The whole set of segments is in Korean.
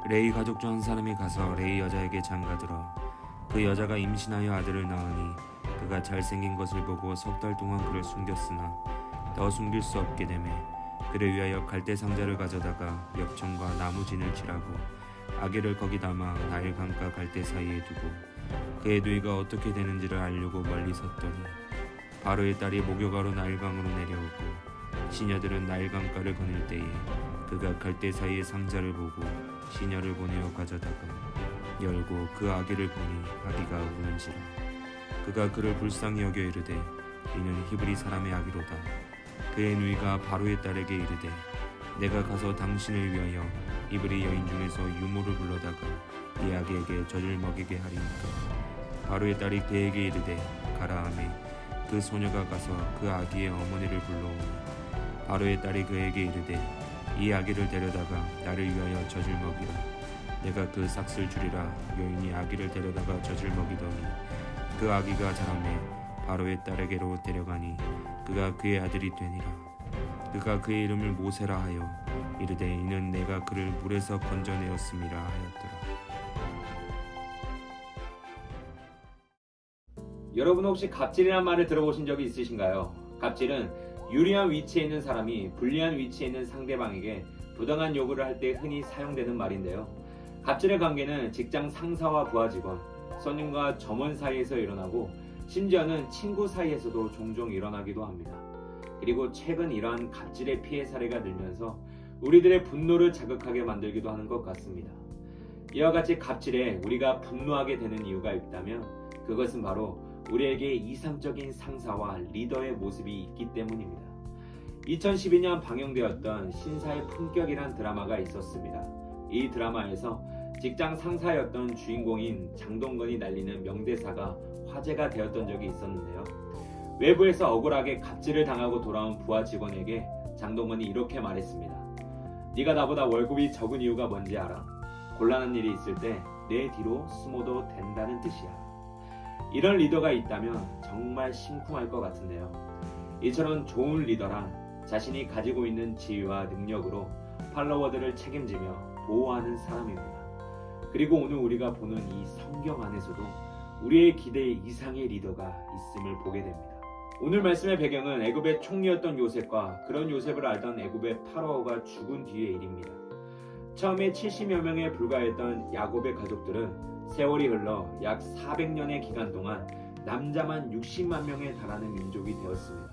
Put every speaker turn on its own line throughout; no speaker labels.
레위 가족 중 한 사람이 가서 레위 여자에게 장가들어 그 여자가 임신하여 아들을 낳으니 그가 잘생긴 것을 보고 석 달 동안 그를 숨겼으나 더 숨길 수 없게 되매 그를 위하여 갈대 상자를 가져다가 엽청과 나무진을 칠하고 아기를 거기 담아 나일 강가 갈대 사이에 두고 그의 누이가 어떻게 되는지를 알려고 멀리 섰더니 바로의 딸이 목욕하러 나일강으로 내려오고 시녀들은 나일강가를 거닐 때에 그가 갈대 사이의 상자를 보고 시녀를 보내어 가져다가 열고 그 아기를 보니 아기가 우는지라 그가 그를 불쌍히 여겨 이르되 이는 히브리 사람의 아기로다. 그의 누이가 바로의 딸에게 이르되 내가 가서 당신을 위하여 히브리 여인 중에서 유모를 불러다가 이 아기에게 젖을 먹이게 하리니까 바로의 딸이 그에게 이르되 가라 하매 그 소녀가 가서 그 아기의 어머니를 불러오니 바로의 딸이 그에게 이르되 이 아기를 데려다가 나를 위하여 젖을 먹이라. 내가 그 삭슬 주리라. 여인이 아기를 데려다가 젖을 먹이더니 그 아기가 자라매 바로의 딸에게로 데려가니 그가 그의 아들이 되니라. 그가 그의 이름을 모세라 하여 이르되 이는 내가 그를 물에서 건져내었음이라 하였더라.
여러분 혹시 갑질이란 말을 들어보신 적이 있으신가요? 갑질은 유리한 위치에 있는 사람이 불리한 위치에 있는 상대방에게 부당한 요구를 할 때 흔히 사용되는 말인데요. 갑질의 관계는 직장 상사와 부하 직원, 손님과 점원 사이에서 일어나고 심지어는 친구 사이에서도 종종 일어나기도 합니다. 그리고 최근 이러한 갑질의 피해 사례가 늘면서 우리들의 분노를 자극하게 만들기도 하는 것 같습니다. 이와 같이 갑질에 우리가 분노하게 되는 이유가 있다면 그것은 바로 우리에게 이상적인 상사와 리더의 모습이 있기 때문입니다. 2012년 방영되었던 신사의 품격이란 드라마가 있었습니다. 이 드라마에서 직장 상사였던 주인공인 장동건이 날리는 명대사가 화제가 되었던 적이 있었는데요. 외부에서 억울하게 갑질을 당하고 돌아온 부하 직원에게 장동건이 이렇게 말했습니다. 네가 나보다 월급이 적은 이유가 뭔지 알아? 곤란한 일이 있을 때 내 뒤로 숨어도 된다는 뜻이야. 이런 리더가 있다면 정말 심쿵할 것 같은데요. 이처럼 좋은 리더란 자신이 가지고 있는 지위와 능력으로 팔로워들을 책임지며 보호하는 사람입니다. 그리고 오늘 우리가 보는 이 성경 안에서도 우리의 기대 이상의 리더가 있음을 보게 됩니다. 오늘 말씀의 배경은 애굽의 총리였던 요셉과 그런 요셉을 알던 애굽의 파라오가 죽은 뒤의 일입니다. 처음에 70여 명에 불과했던 야곱의 가족들은 세월이 흘러 약 400년의 기간 동안 남자만 60만 명에 달하는 민족이 되었습니다.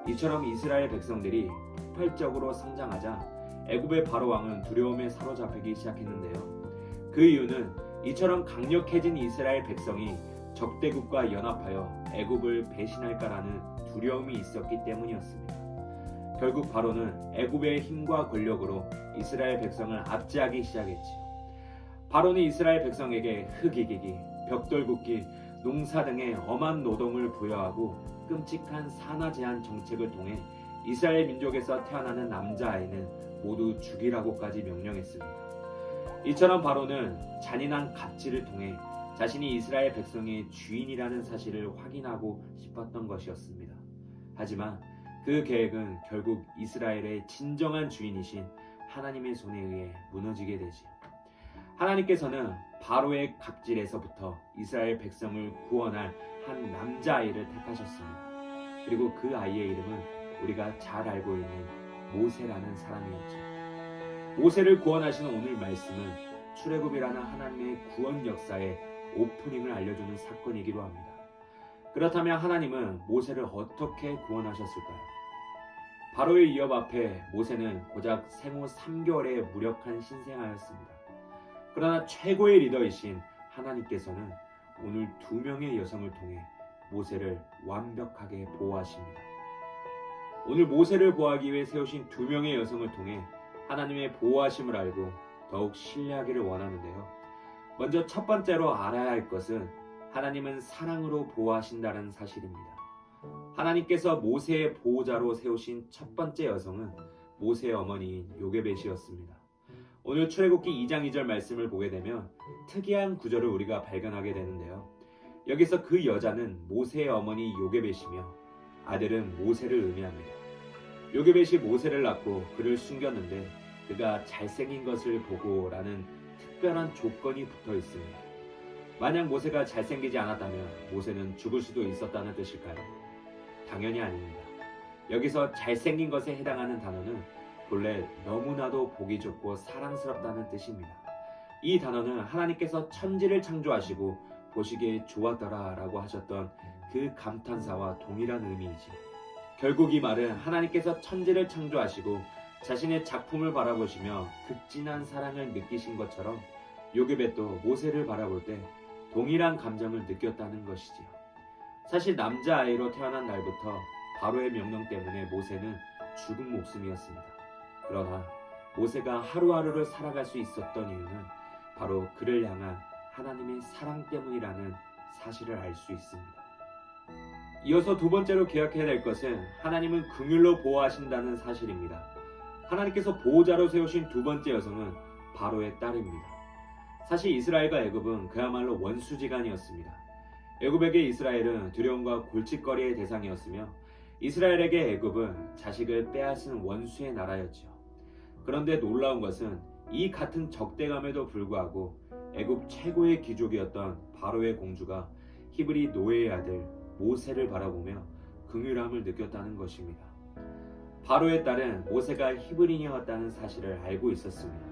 이처럼 이스라엘 백성들이 폭발적으로 성장하자 애굽의 바로 왕은 두려움에 사로잡히기 시작했는데요. 그 이유는 이처럼 강력해진 이스라엘 백성이 적대국과 연합하여 애굽을 배신할까라는 두려움이 있었기 때문이었습니다. 결국 바로는 애굽의 힘과 권력으로 이스라엘 백성을 압제하기 시작했지요. 바로는 이스라엘 백성에게 흙이기기, 벽돌 굽기, 농사 등의 엄한 노동을 부여하고 끔찍한 산화 제한 정책을 통해 이스라엘 민족에서 태어나는 남자아이는 모두 죽이라고까지 명령했습니다. 이처럼 바로는 잔인한 갑질을 통해 자신이 이스라엘 백성의 주인이라는 사실을 확인하고 싶었던 것이었습니다. 하지만 그 계획은 결국 이스라엘의 진정한 주인이신 하나님의 손에 의해 무너지게 되지요. 하나님께서는 바로의 갑질에서부터 이스라엘 백성을 구원할 한 남자아이를 택하셨습니다. 그리고 그 아이의 이름은 우리가 잘 알고 있는 모세라는 사람이었죠. 모세를 구원하시는 오늘 말씀은 출애굽이라는 하나님의 구원 역사의 오프닝을 알려주는 사건이기도 합니다. 그렇다면 하나님은 모세를 어떻게 구원하셨을까요? 바로의 위협 앞에 모세는 고작 생후 3개월에 무력한 신생아였습니다. 그러나 최고의 리더이신 하나님께서는 오늘 2명의 여성을 통해 모세를 완벽하게 보호하십니다. 오늘 모세를 보호하기 위해 세우신 2명의 여성을 통해 하나님의 보호하심을 알고 더욱 신뢰하기를 원하는데요. 먼저 첫 번째로 알아야 할 것은 하나님은 사랑으로 보호하신다는 사실입니다. 하나님께서 모세의 보호자로 세우신 첫 번째 여성은 모세의 어머니인 요게벳이었습니다. 오늘 출애굽기 2장 2절 말씀을 보게 되면 특이한 구절을 우리가 발견하게 되는데요. 여기서 그 여자는 모세의 어머니 요게벳이며 아들은 모세를 의미합니다. 요게벳이 모세를 낳고 그를 숨겼는데 그가 잘생긴 것을 보고 라는 특별한 조건이 붙어 있습니다. 만약 모세가 잘생기지 않았다면 모세는 죽을 수도 있었다는 뜻일까요? 당연히 아닙니다. 여기서 잘생긴 것에 해당하는 단어는 본래 너무나도 보기 좋고 사랑스럽다는 뜻입니다. 이 단어는 하나님께서 천지를 창조하시고 보시기에 좋았더라 라고 하셨던 그 감탄사와 동일한 의미이지. 결국 이 말은 하나님께서 천지를 창조하시고 자신의 작품을 바라보시며 극진한 사랑을 느끼신 것처럼 요괴벳도 모세를 바라볼 때 동일한 감정을 느꼈다는 것이지요. 사실 남자아이로 태어난 날부터 바로의 명령 때문에 모세는 죽은 목숨이었습니다. 그러나 모세가 하루하루를 살아갈 수 있었던 이유는 바로 그를 향한 하나님의 사랑 때문이라는 사실을 알 수 있습니다. 이어서 두 번째로 기억해야 될 것은 하나님은 긍휼로 보호하신다는 사실입니다. 하나님께서 보호자로 세우신 두 번째 여성은 바로의 딸입니다. 사실 이스라엘과 애굽은 그야말로 원수지간이었습니다. 애굽에게 이스라엘은 두려움과 골칫거리의 대상이었으며 이스라엘에게 애굽은 자식을 빼앗은 원수의 나라였죠. 그런데 놀라운 것은 이 같은 적대감에도 불구하고 애굽 최고의 귀족이었던 바로의 공주가 히브리 노예의 아들 모세를 바라보며 긍휼함을 느꼈다는 것입니다. 바로의 딸은 모세가 히브리인이었다는 사실을 알고 있었습니다.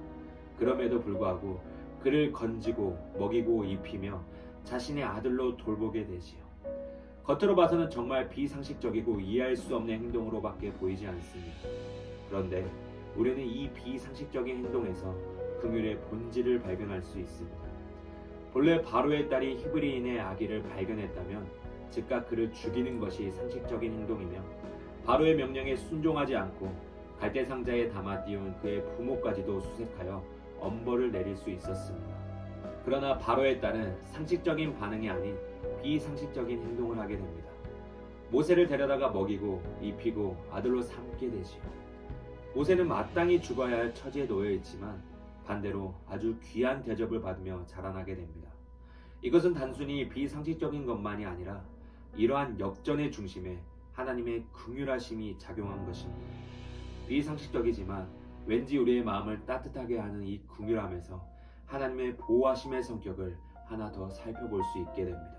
그럼에도 불구하고 그를 건지고 먹이고 입히며 자신의 아들로 돌보게 되지요. 겉으로 봐서는 정말 비상식적이고 이해할 수 없는 행동으로밖에 보이지 않습니다. 그런데 우리는 이 비상식적인 행동에서 긍휼의 본질을 발견할 수 있습니다. 본래 바로의 딸이 히브리인의 아기를 발견했다면 즉각 그를 죽이는 것이 상식적인 행동이며 바로의 명령에 순종하지 않고 갈대 상자에 담아 띄운 그의 부모까지도 수색하여 엄벌을 내릴 수 있었습니다. 그러나 바로의 딸은 상식적인 반응이 아닌 비상식적인 행동을 하게 됩니다. 모세를 데려다가 먹이고 입히고 아들로 삼게 되지요. 모세는 마땅히 죽어야 할 처지에 놓여 있지만 반대로 아주 귀한 대접을 받으며 자라나게 됩니다. 이것은 단순히 비상식적인 것만이 아니라 이러한 역전의 중심에 하나님의 긍휼하심이 작용한 것입니다. 비상식적이지만 왠지 우리의 마음을 따뜻하게 하는 이 긍휼함에서 하나님의 보호하심의 성격을 하나 더 살펴볼 수 있게 됩니다.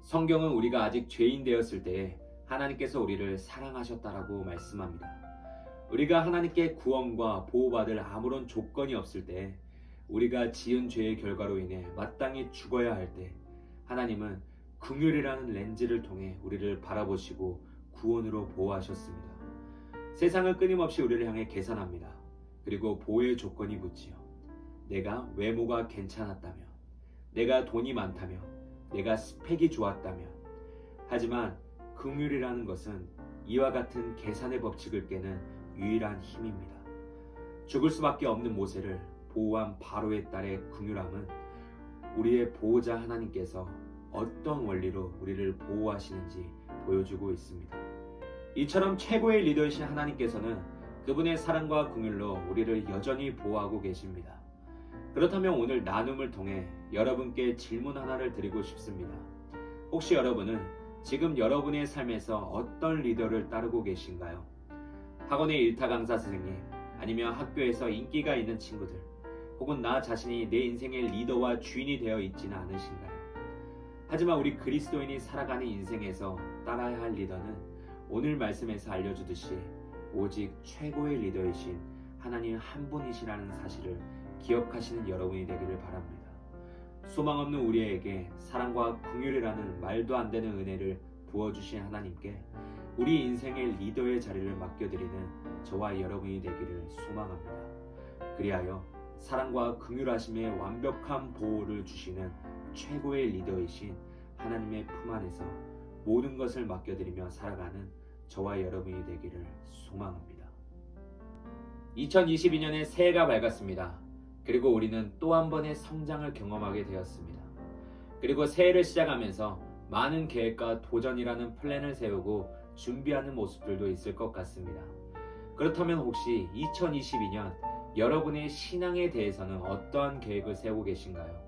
성경은 우리가 아직 죄인 되었을 때에 하나님께서 우리를 사랑하셨다라고 말씀합니다. 우리가 하나님께 구원과 보호받을 아무런 조건이 없을 때, 우리가 지은 죄의 결과로 인해 마땅히 죽어야 할 때 하나님은 긍휼이라는 렌즈를 통해 우리를 바라보시고 구원으로 보호하셨습니다. 세상은 끊임없이 우리를 향해 계산합니다. 그리고 보호의 조건이 붙지요. 내가 외모가 괜찮았다면, 내가 돈이 많다면, 내가 스펙이 좋았다면. 하지만 긍휼이라는 것은 이와 같은 계산의 법칙을 깨는 유일한 힘입니다. 죽을 수밖에 없는 모세를 보호한 바로의 딸의 긍휼함은 우리의 보호자 하나님께서 어떤 원리로 우리를 보호하시는지 보여주고 있습니다. 이처럼 최고의 리더이신 하나님께서는 그분의 사랑과 긍휼로 우리를 여전히 보호하고 계십니다. 그렇다면 오늘 나눔을 통해 여러분께 질문 하나를 드리고 싶습니다. 혹시 여러분은 지금 여러분의 삶에서 어떤 리더를 따르고 계신가요? 학원의 일타 강사 선생님, 아니면 학교에서 인기가 있는 친구들, 혹은 나 자신이 내 인생의 리더와 주인이 되어 있지는 않으신가요? 하지만 우리 그리스도인이 살아가는 인생에서 따라야 할 리더는 오늘 말씀에서 알려주듯이 오직 최고의 리더이신 하나님 한 분이시라는 사실을 기억하시는 여러분이 되기를 바랍니다. 소망 없는 우리에게 사랑과 긍휼이라는 말도 안 되는 은혜를 부어주신 하나님께 우리 인생의 리더의 자리를 맡겨드리는 저와 여러분이 되기를 소망합니다. 그리하여 사랑과 긍휼하심의 완벽한 보호를 주시는 최고의 리더이신 하나님의 품 안에서 모든 것을 맡겨드리며 살아가는 저와 여러분이 되기를 소망합니다. 2022년의 새해가 밝았습니다. 그리고 우리는 또 한 번의 성장을 경험하게 되었습니다. 그리고 새해를 시작하면서 많은 계획과 도전이라는 플랜을 세우고 준비하는 모습들도 있을 것 같습니다. 그렇다면 혹시 2022년 여러분의 신앙에 대해서는 어떠한 계획을 세우고 계신가요?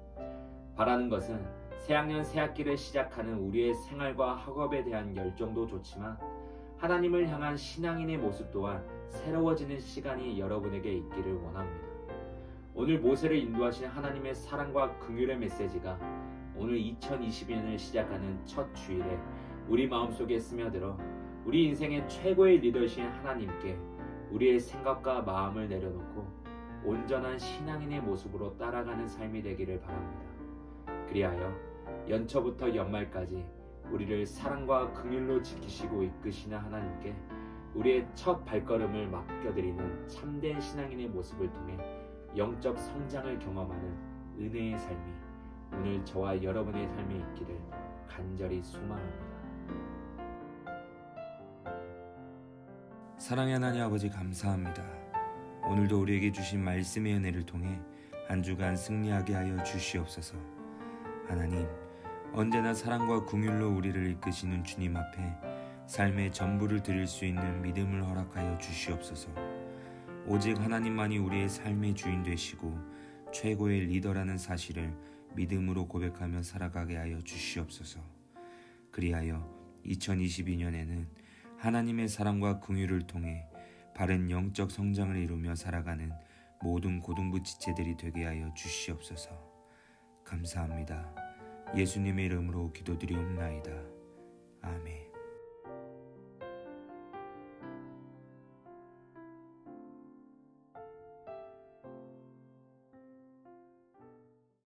바라는 것은 새학년 새학기를 시작하는 우리의 생활과 학업에 대한 열정도 좋지만 하나님을 향한 신앙인의 모습 또한 새로워지는 시간이 여러분에게 있기를 원합니다. 오늘 모세를 인도하신 하나님의 사랑과 긍휼의 메시지가 오늘 2022년을 시작하는 첫 주일에 우리 마음속에 스며들어 우리 인생의 최고의 리더이신 하나님께 우리의 생각과 마음을 내려놓고 온전한 신앙인의 모습으로 따라가는 삶이 되기를 바랍니다. 그리하여 연초부터 연말까지 우리를 사랑과 긍휼로 지키시고 이끄시는 하나님께 우리의 첫 발걸음을 맡겨드리는 참된 신앙인의 모습을 통해 영적 성장을 경험하는 은혜의 삶이 오늘 저와 여러분의 삶에 있기를 간절히 소망합니다.
사랑의 하나님 아버지 감사합니다. 오늘도 우리에게 주신 말씀의 은혜를 통해 한 주간 승리하게 하여 주시옵소서. 하나님, 언제나 사랑과 긍휼로 우리를 이끄시는 주님 앞에 삶의 전부를 드릴 수 있는 믿음을 허락하여 주시옵소서. 오직 하나님만이 우리의 삶의 주인 되시고 최고의 리더라는 사실을 믿음으로 고백하며 살아가게 하여 주시옵소서. 그리하여 2022년에는 하나님의 사랑과 긍휼을 통해 바른 영적 성장을 이루며 살아가는 모든 고등부 지체들이 되게 하여 주시옵소서. 감사합니다. 예수님의 이름으로 기도드리옵나이다. 아멘.